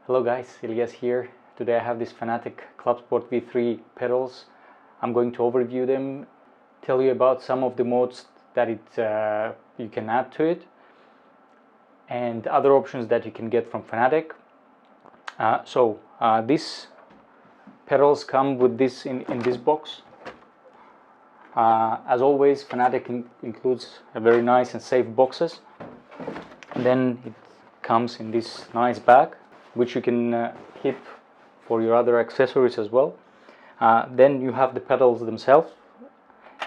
Hello guys, Elias here. Today I have this Fanatec ClubSport V3 pedals. I'm going to overview them, tell you about some of the modes that you can add to it, and other options that you can get from Fanatec. These pedals come with this in this box. As always, Fanatec includes a very nice and safe boxes. And then it comes in this nice bag, which you can keep for your other accessories as well. Then you have the pedals themselves.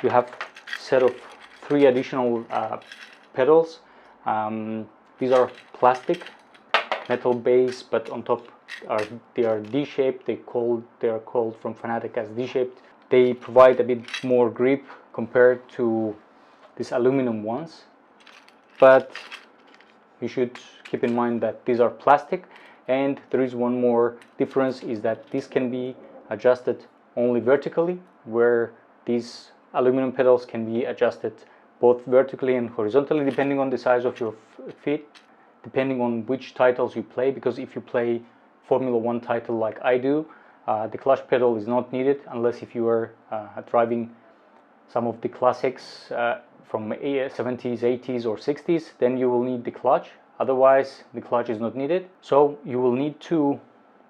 You have a set of 3 additional pedals. These are plastic, metal base, but on top they are D-shaped. They are called from Fanatec as D-shaped. They provide a bit more grip compared to these aluminum ones, but you should keep in mind that these are plastic. And there is one more difference, is that this can be adjusted only vertically, where these aluminum pedals can be adjusted both vertically and horizontally, depending on the size of your feet, depending on which titles you play. Because if you play Formula 1 title like I do, the clutch pedal is not needed, unless if you are driving some of the classics from 70s, 80s or 60s, then you will need the clutch. Otherwise, the clutch is not needed. So you will need to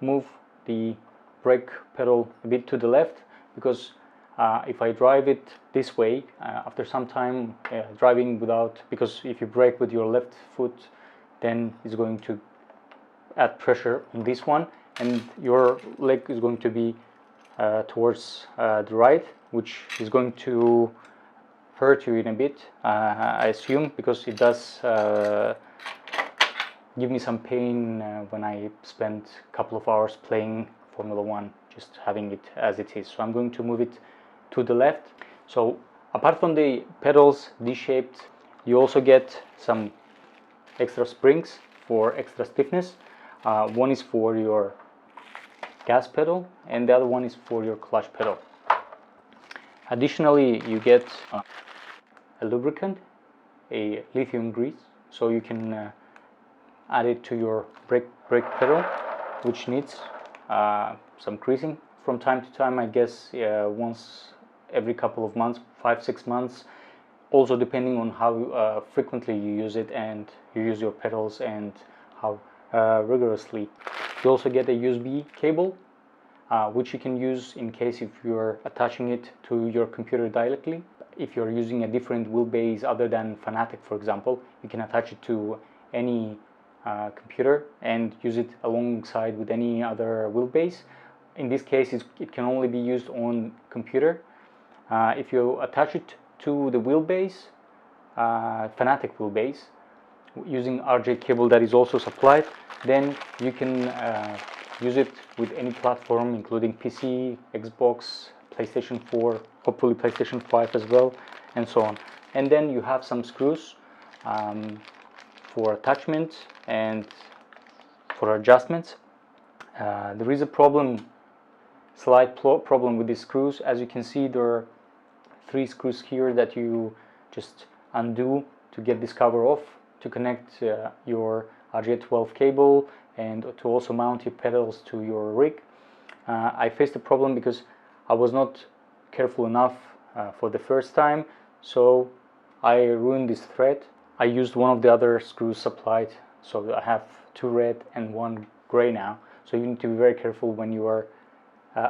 move the brake pedal a bit to the left, because if I drive it this way, after some time driving without, because if you brake with your left foot, then it's going to add pressure on this one, and your leg is going to be towards the right, which is going to hurt you in a bit, I assume, because it does give me some pain when I spend a couple of hours playing Formula 1, just having it as it is. So I'm going to move it to the left. So apart from the pedals D-shaped, you also get some extra springs for extra stiffness. One is for your gas pedal and the other one is for your clutch pedal. Additionally, you get a lubricant, a lithium grease, so you can add it to your brake pedal, which needs some greasing from time to time, I guess once every couple of months, 5-6 months, also depending on how frequently you use it and you use your pedals and how rigorously. You also get a USB cable, which you can use in case if you're attaching it to your computer directly. If you're using a different wheelbase other than Fanatec, for example, you can attach it to any computer and use it alongside with any other wheelbase. In this case, it can only be used on computer. If you attach it to the wheelbase, Fanatec wheelbase, using RJ cable that is also supplied, then you can use it with any platform, including PC, Xbox, PlayStation 4, hopefully PlayStation 5 as well, and so on. And then you have some screws for attachment and for adjustments. There is a slight problem with these screws. As you can see, there are 3 screws here that you just undo to get this cover off, to connect your RJ12 cable and to also mount your pedals to your rig. I faced a problem because I was not careful enough for the first time, so I ruined this thread. I used one of the other screws supplied, so I have 2 red and 1 gray now. So you need to be very careful when you are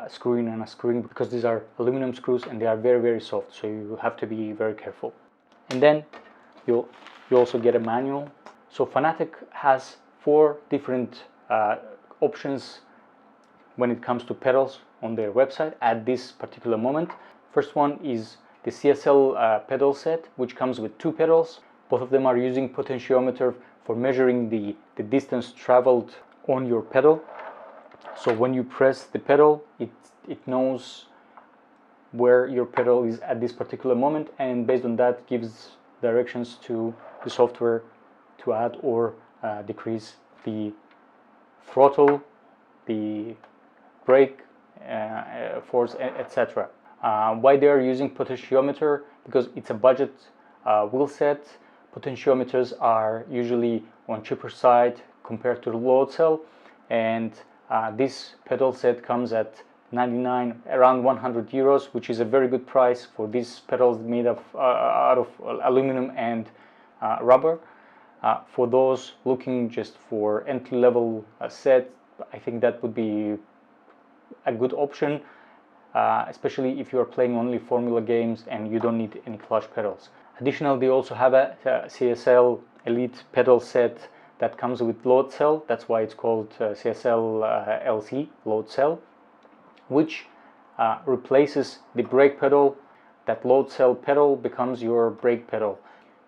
screwing and unscrewing, because these are aluminum screws and they are very, very soft, so you have to be very careful. And then you also get a manual. So Fanatec has 4 different options when it comes to pedals on their website at this particular moment. First one is the CSL pedal set, which comes with 2 pedals. Both of them are using potentiometer for measuring the distance traveled on your pedal. So when you press the pedal, it knows where your pedal is at this particular moment, and based on that gives directions to the software to add or decrease the throttle, the brake force, etc. Why they are using potentiometer? Because it's a budget wheel set. Potentiometers are usually on cheaper side compared to the load cell, and this pedal set comes at 99, around 100 euros, which is a very good price for these pedals made of out of aluminum and rubber. For those looking just for entry-level set, I think that would be a good option, especially if you are playing only Formula games and you don't need any clutch pedals. Additionally, they also have a CSL Elite pedal set that comes with load cell. That's why it's called CSL LC load cell, which replaces the brake pedal. That load cell pedal becomes your brake pedal,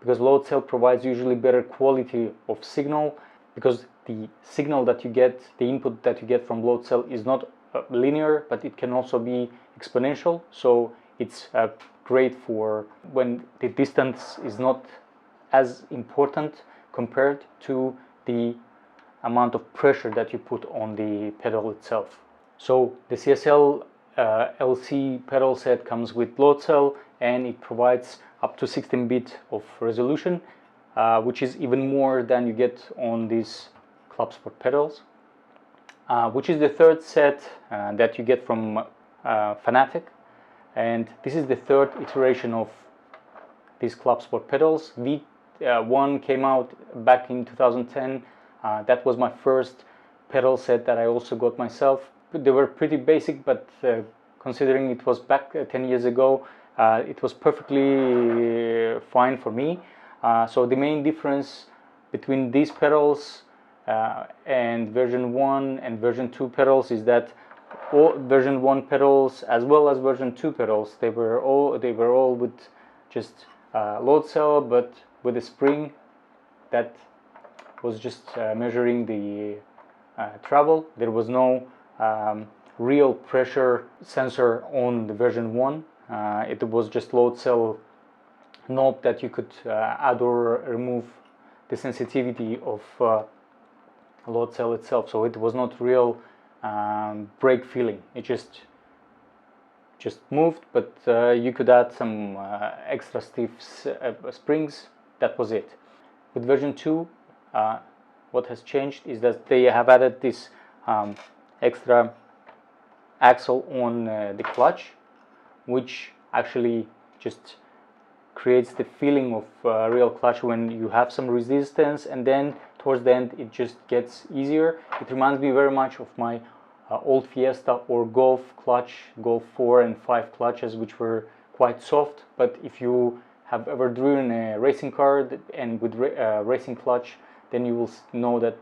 because load cell provides usually better quality of signal, because the signal that you get, the input that you get from load cell is not linear, but it can also be exponential. So it's great for when the distance is not as important compared to the amount of pressure that you put on the pedal itself. So the CSL LC pedal set comes with load cell, and it provides up to 16-bit of resolution, which is even more than you get on these ClubSport pedals, which is the third set that you get from Fanatec, and this is the third iteration of these ClubSport pedals. V1 came out back in 2010. That was my first pedal set that I also got myself. They were pretty basic, but considering it was back 10 years ago, it was perfectly fine for me. So the main difference between these pedals and version 1 and version 2 pedals is that all version 1 pedals as well as version 2 pedals, they were all with just load cell, but with a spring that was just measuring the travel. There was no real pressure sensor on the version 1. It was just load cell knob that you could add or remove the sensitivity of load cell itself. So it was not real brake feeling. It just moved, but you could add some extra stiff springs. That was it. With version 2, what has changed is that they have added this extra axle on the clutch, which actually just creates the feeling of real clutch when you have some resistance, and then towards the end it just gets easier. It reminds me very much of my old Fiesta or Golf clutch, Golf 4 and 5 clutches, which were quite soft. But if you have ever driven a racing car and with racing clutch, then you will know that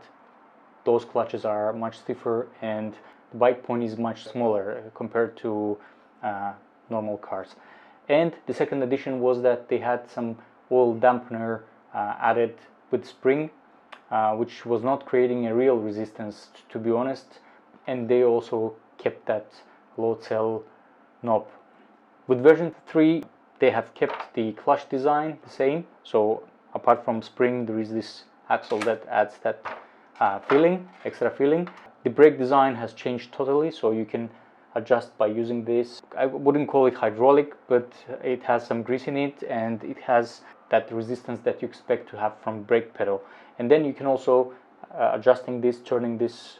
those clutches are much stiffer and the bite point is much smaller compared to normal cars. And the second addition was that they had some oil dampener added with spring, which was not creating a real resistance, to be honest. And they also kept that load cell knob. With version 3, they have kept the clutch design the same. So apart from spring, there is this axle that adds that extra feeling. The brake design has changed totally, so you can adjust by using this. I wouldn't call it hydraulic, but it has some grease in it, and it has that resistance that you expect to have from brake pedal. And then you can also adjusting this, turning this,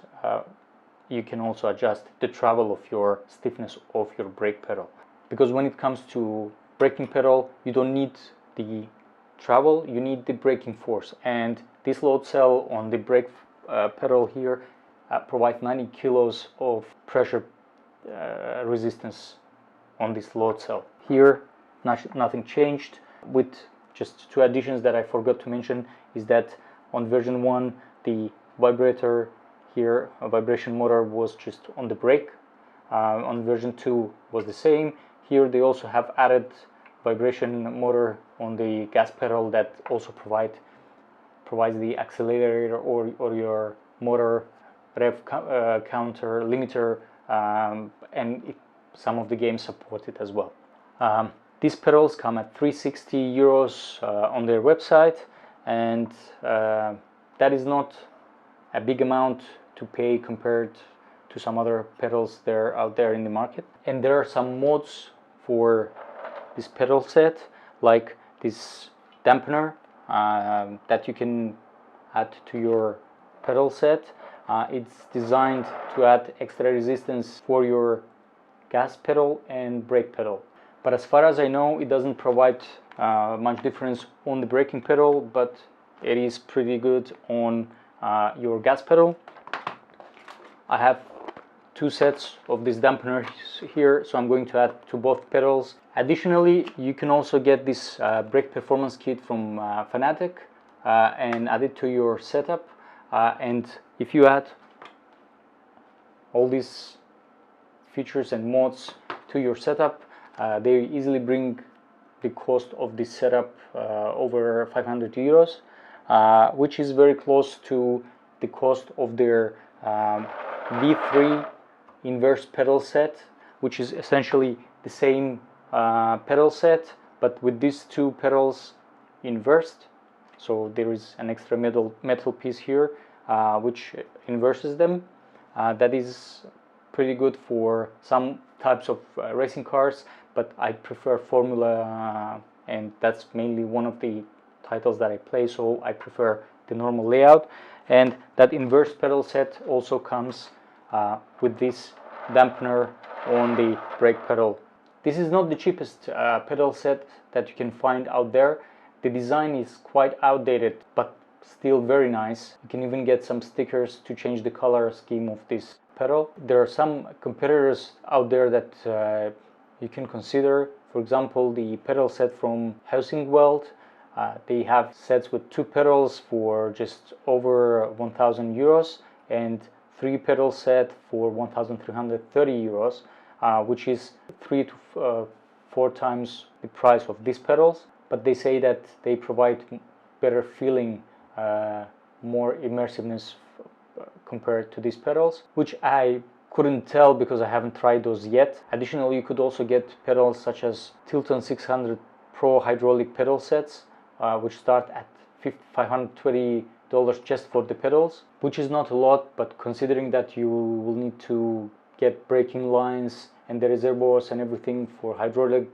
you can also adjust the travel of your stiffness of your brake pedal, because when it comes to braking pedal, you don't need the travel, you need the braking force, and this load cell on the brake pedal here provides 90 kilos of pressure resistance on this load cell. Here nothing changed, with just two additions that I forgot to mention is that on version 1 the vibrator here, a vibration motor, was just on the brake. On version 2 was the same. Here they also have added vibration motor on the gas pedal that also provides the accelerator or your motor rev counter limiter, and some of the games support it as well. These pedals come at 360 euros on their website, and that is not a big amount to pay compared to some other pedals that are out there in the market. And there are some mods for this pedal set, like this dampener that you can add to your pedal set. It's designed to add extra resistance for your gas pedal and brake pedal. But as far as I know, it doesn't provide much difference on the braking pedal, but it is pretty good on your gas pedal. I have 2 sets of these dampeners here, so I'm going to add to both pedals. Additionally, you can also get this brake performance kit from Fanatec and add it to your setup. And if you add all these features and mods to your setup, they easily bring the cost of this setup over 500 euros, which is very close to the cost of their V3 Inverted pedal set, which is essentially the same pedal set, but with these 2 pedals inversed. So there is an extra metal piece here which inverses them. That is pretty good for some types of racing cars, but I prefer Formula, and that's mainly one of the titles that I play, so I prefer the normal layout. And that inverse pedal set also comes with this dampener on the brake pedal. This is not the cheapest pedal set that you can find out there. The design is quite outdated, but still very nice. You can even get some stickers to change the color scheme of this pedal. There are some competitors out there that you can consider. For example, the pedal set from Helsingweld. They have sets with 2 pedals for just over 1,000 euros and 3 pedal set for 1,330 euros, which is 3 to 4 times the price of these pedals. But they say that they provide better feeling, more immersiveness compared to these pedals, which I couldn't tell because I haven't tried those yet. Additionally, you could also get pedals such as Tilton 600 Pro hydraulic pedal sets, which start at $520 just for the pedals, which is not a lot, but considering that you will need to get braking lines and the reservoirs and everything for hydraulic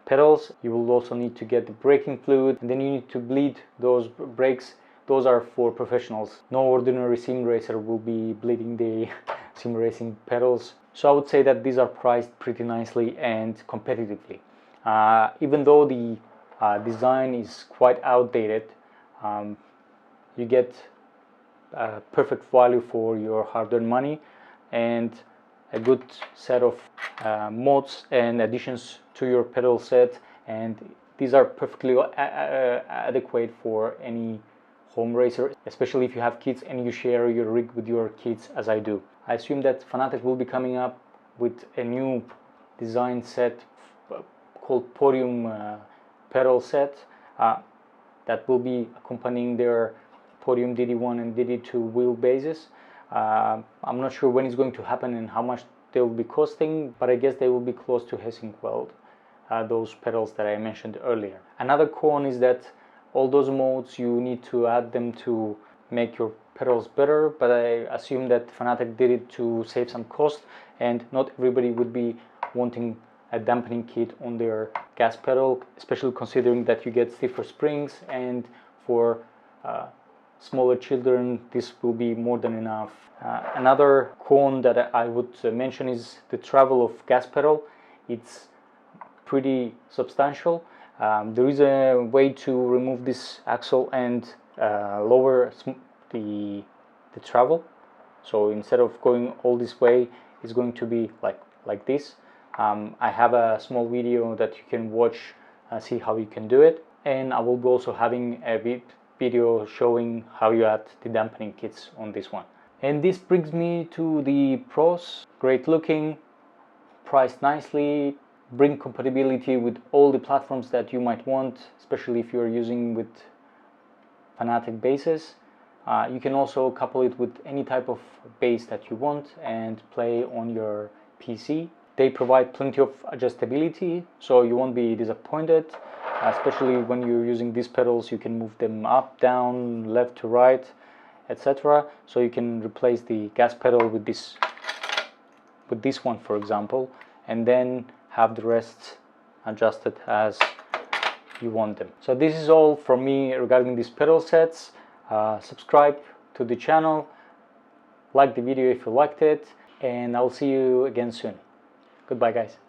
pedals, you will also need to get the braking fluid, and then you need to bleed those brakes. Those are for professionals. No ordinary sim racer will be bleeding the sim racing pedals. So I would say that these are priced pretty nicely and competitively. Even though the design is quite outdated, you get perfect value for your hard-earned money and a good set of mods and additions to your pedal set, and these are perfectly adequate for any home racer, especially if you have kids and you share your rig with your kids, as I do. I assume that Fanatec will be coming up with a new design set called Podium pedal set that will be accompanying their Podium DD1 and DD2 wheelbases. I'm not sure when it's going to happen and how much they will be costing, but I guess they will be close to Helsingweld, those pedals that I mentioned earlier. Another con is that all those modes, you need to add them to make your pedals better, but I assume that Fanatec did it to save some cost, and not everybody would be wanting a dampening kit on their gas pedal, especially considering that you get stiffer springs, and for smaller children this will be more than enough. Another con that I would mention is the travel of gas pedal. It's pretty substantial. There is a way to remove this axle and lower the travel. So instead of going all this way, it's going to be like this. I have a small video that you can watch, see how you can do it, and I will be also having a video showing how you add the dampening kits on this one. And this brings me to the pros. Great looking, priced nicely, bring compatibility with all the platforms that you might want, especially if you're using with Fanatec bases. You can also couple it with any type of base that you want and play on your PC. They provide plenty of adjustability, so you won't be disappointed, especially when you're using these pedals. You can move them up, down, left to right, etc. So you can replace the gas pedal with this one, for example, and then have the rest adjusted as you want them. So this is all from me regarding these pedal sets. Subscribe to the channel, like the video if you liked it, and I'll see you again soon. Goodbye, guys.